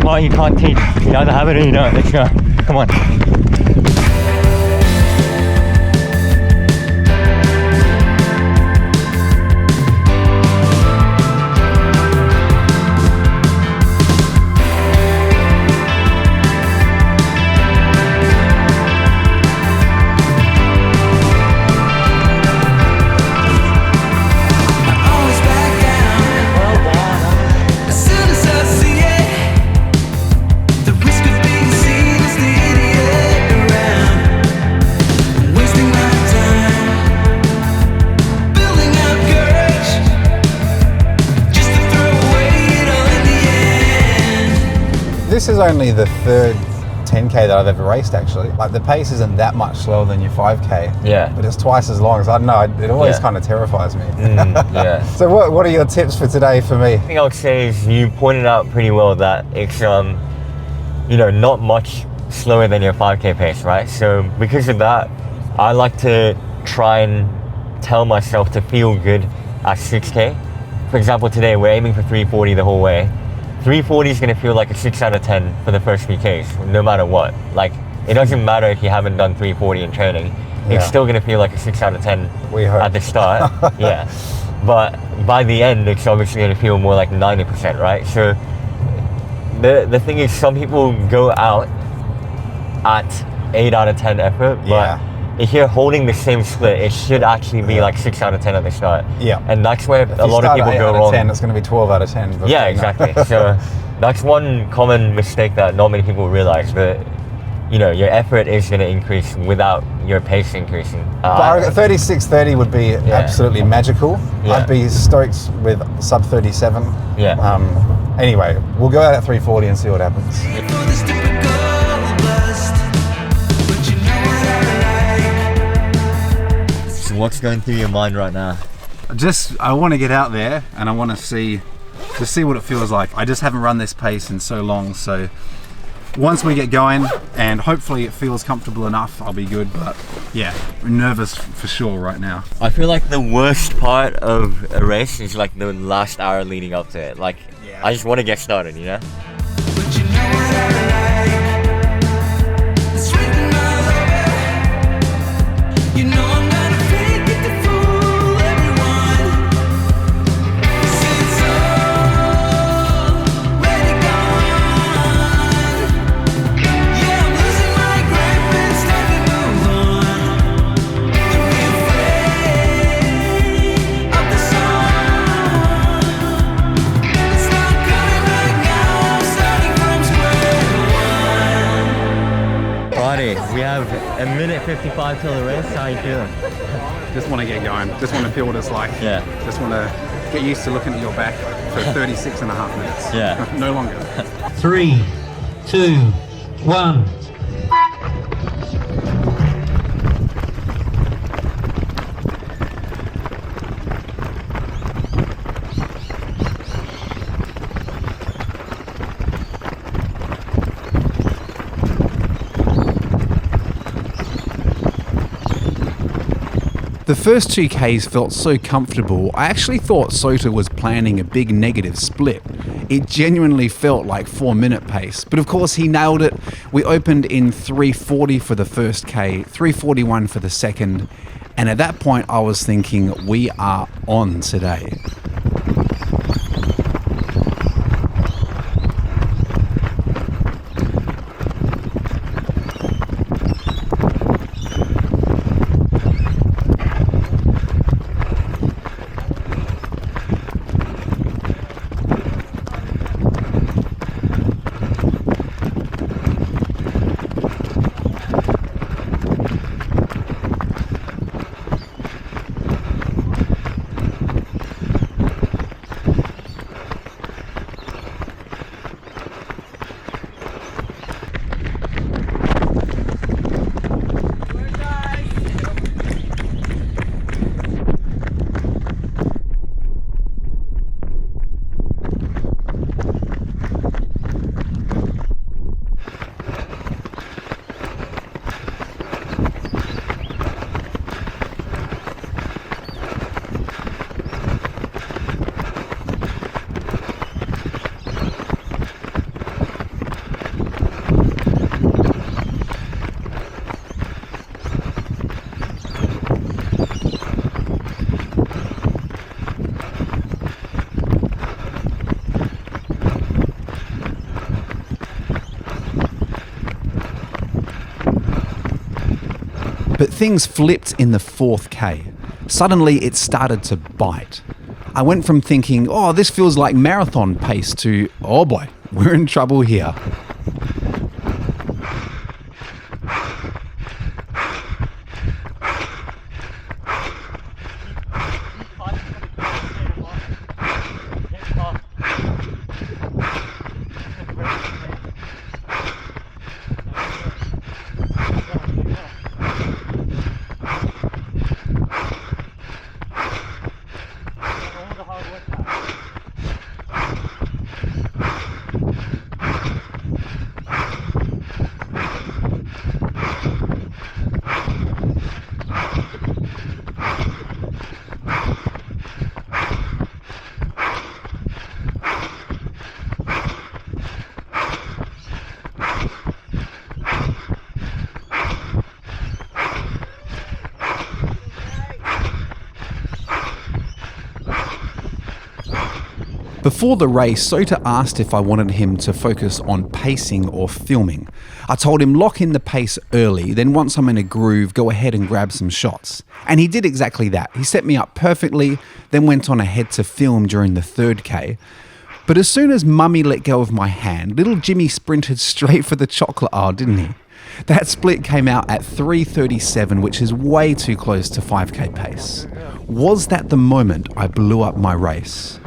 part you can't teach. You either have it or you don't. Let's go. Come on. This is only the third 10K that I've ever raced, actually. Like, the pace isn't that much slower than your 5K. Yeah. But it's twice as long. So I don't know, it always kind of terrifies me. Yeah. So what are your tips for today for me? I think I would say is you pointed out pretty well that it's, you know, not much slower than your 5K pace, right? So because of that, I like to try and tell myself to feel good at 6K. For example, today we're aiming for 340 the whole way. 340 is going to feel like a 6 out of 10 for the first 3Ks, no matter what. Like, it doesn't matter if you haven't done 340 in training. It's still going to feel like a 6 out of 10 at the start. Yeah. But by the end, it's obviously going to feel more like 90%, right? So the thing is, some people go out at 8 out of 10 effort, but if you're holding the same split, it should actually be like 6 out of 10 at the start. Yeah. And that's where a lot of people go wrong. 10, it's going to be 12 out of 10. Yeah, exactly. So that's one common mistake that not many people realize, that, you know, your effort is going to increase without your pace increasing. 36:30 would be absolutely magical. I'd be stoked with sub 37. Yeah. Anyway, we'll go out at 340 and see what happens. What's going through your mind right now? I want to get out there and I want to see what it feels like. I just haven't run this pace in so long, so once we get going and hopefully it feels comfortable enough, I'll be good. But yeah, I'm nervous for sure right now. I feel like the worst part of a race is like the last hour leading up to it. Like, I just want to get started, you know? We have a minute 55 till the race. How are you feeling? Just want to get going. Just want to feel what it's like. Yeah. Just want to get used to looking at your back for 36 and a half minutes. Yeah. No longer. 3, 2, 1. The first 2Ks felt so comfortable, I actually thought Sota was planning a big negative split. It genuinely felt like 4-minute pace, but of course he nailed it. We opened in 340 for the first K, 341 for the second, and at that point I was thinking, we are on today. But things flipped in the 4th K. Suddenly it started to bite. I went from thinking, oh, this feels like marathon pace to, oh boy, we're in trouble here. Before the race, Sota asked if I wanted him to focus on pacing or filming. I told him lock in the pace early, then once I'm in a groove, go ahead and grab some shots. And he did exactly that. He set me up perfectly, then went on ahead to film during the 3rd K. But as soon as Mummy let go of my hand, little Jimmy sprinted straight for the chocolate aisle, didn't he? That split came out at 3:37, which is way too close to 5K pace. Was that the moment I blew up my race?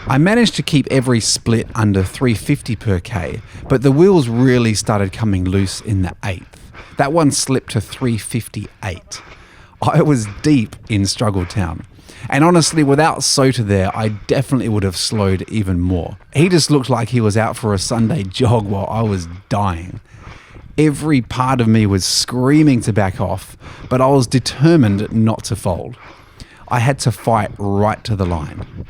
I managed to keep every split under 350 per K, but the wheels really started coming loose in the 8th. That one slipped to 358. I was deep in Struggle Town. And honestly, without Sota there, I definitely would have slowed even more. He just looked like he was out for a Sunday jog while I was dying. Every part of me was screaming to back off, but I was determined not to fold. I had to fight right to the line.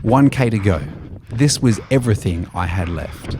$1K to go. This was everything I had left.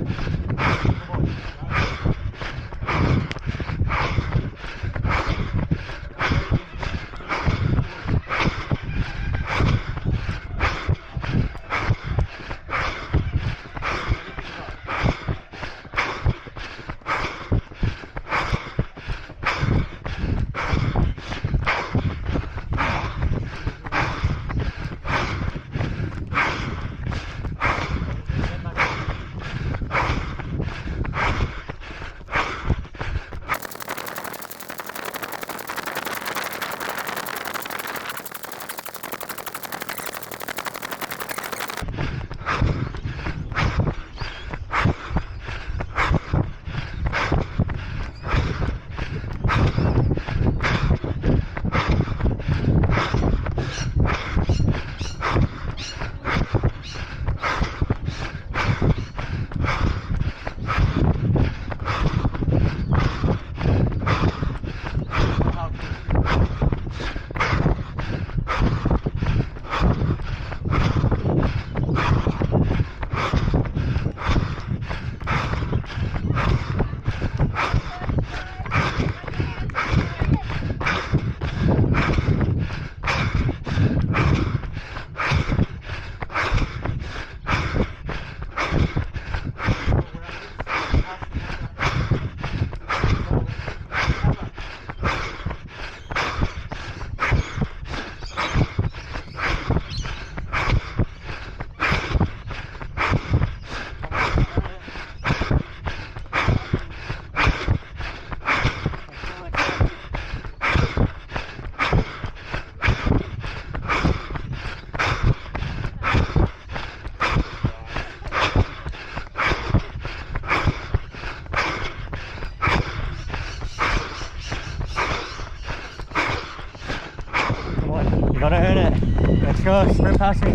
Gotta earn it. Let's go, sprint past me.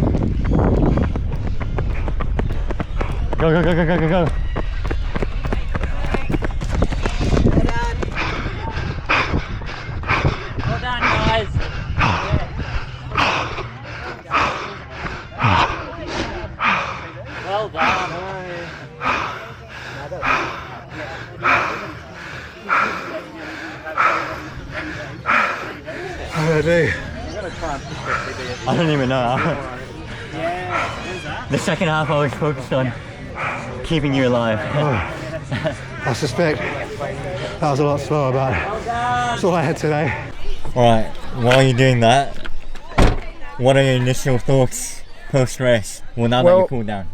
Go, go, go, go, go, go, go. Well done, guys. Well done. What do I do? I don't even know. The second half I was focused on keeping you alive. I suspect that was a lot slower, but that's all I had today. Alright, while you're doing that, what are your initial thoughts post-race? Well, now that you're cooled down.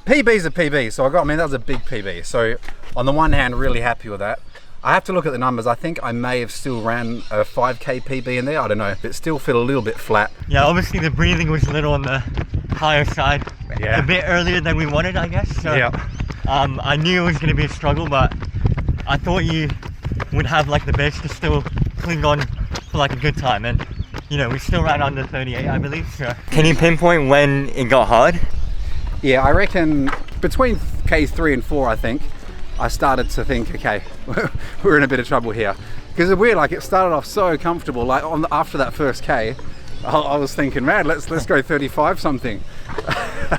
PB's a PB, so that was a big PB. So on the one hand, really happy with that. I have to look at the numbers. I think I may have still ran a 5k PB in there. I don't know, but still feel a little bit flat. Yeah, obviously the breathing was a little on the higher side. Yeah. A bit earlier than we wanted, I guess. So, Yeah. I knew it was going to be a struggle, but I thought you would have like the best to still cling on for like a good time. And you know, we still ran under 38, I believe. So, can you pinpoint when it got hard? Yeah, I reckon between K3 and 4, I think, I started to think, okay, we're in a bit of trouble here. Because it's weird, like it started off so comfortable, like after that first K, I was thinking, man, let's go 35 something.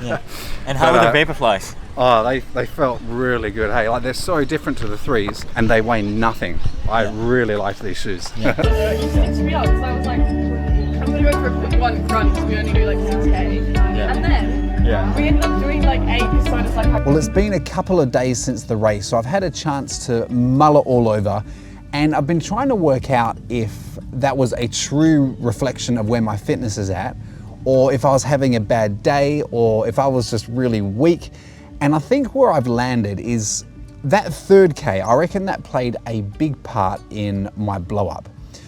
Yeah. And how were the Vaporflies? Oh, they felt really good. Hey, like they're so different to the 3s and they weigh nothing. I really like these shoes. You said to me, I was like, I'm gonna go for a quick one crunch, we only do like 6k. And then we ended up doing like 8, so I just like... Well, it's been a couple of days since the race, so I've had a chance to mull it all over, and I've been trying to work out if that was a true reflection of where my fitness is at, or if I was having a bad day, or if I was just really weak. And I think where I've landed is that 3rd K, I reckon that played a big part in my blow up.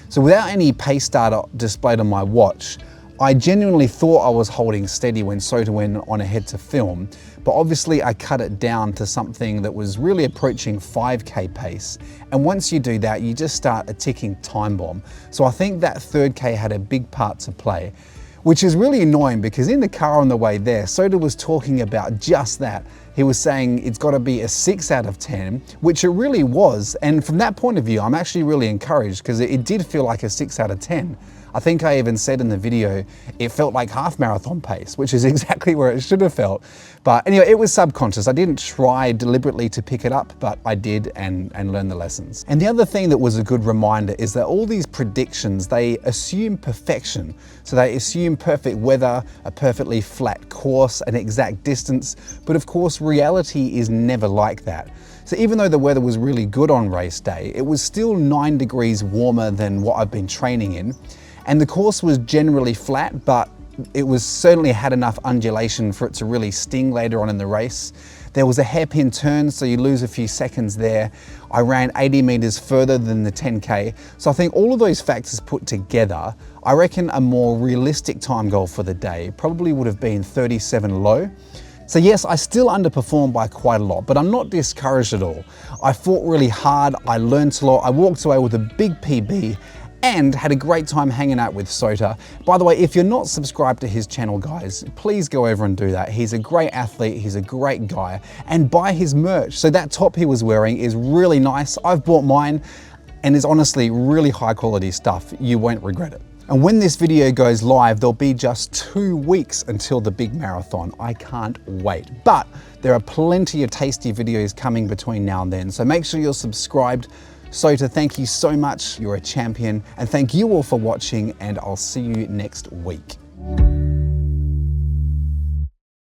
So without any pace data displayed on my watch, I genuinely thought I was holding steady when Sota went on ahead to film, but obviously I cut it down to something that was really approaching 5k pace. And once you do that, you just start a ticking time bomb. So I think that 3rd K had a big part to play, which is really annoying because in the car on the way there, Sota was talking about just that. He was saying it's got to be a 6 out of 10, which it really was. And from that point of view, I'm actually really encouraged because it did feel like a 6 out of 10. I think I even said in the video, it felt like half marathon pace, which is exactly where it should have felt. But anyway, it was subconscious. I didn't try deliberately to pick it up, but I did and learned the lessons. And the other thing that was a good reminder is that all these predictions, they assume perfection. So they assume perfect weather, a perfectly flat course, an exact distance. But of course, reality is never like that. So even though the weather was really good on race day, it was still 9 degrees warmer than what I've been training in. And the course was generally flat, but it was certainly had enough undulation for it to really sting later on in the race. There was a hairpin turn, so you lose a few seconds there. I ran 80 meters further than the 10K. So I think all of those factors put together, I reckon a more realistic time goal for the day probably would have been 37 low. So yes, I still underperformed by quite a lot, but I'm not discouraged at all. I fought really hard, I learned a lot, I walked away with a big PB, and had a great time hanging out with Sota. By the way, if you're not subscribed to his channel, guys, please go over and do that. He's a great athlete, he's a great guy, and buy his merch. So that top he was wearing is really nice. I've bought mine, and is honestly really high quality stuff. You won't regret it. And when this video goes live, there'll be just 2 weeks until the big marathon. I can't wait. But there are plenty of tasty videos coming between now and then, so make sure you're subscribed. Sota, thank you so much. You're a champion. And thank you all for watching, and I'll see you next week.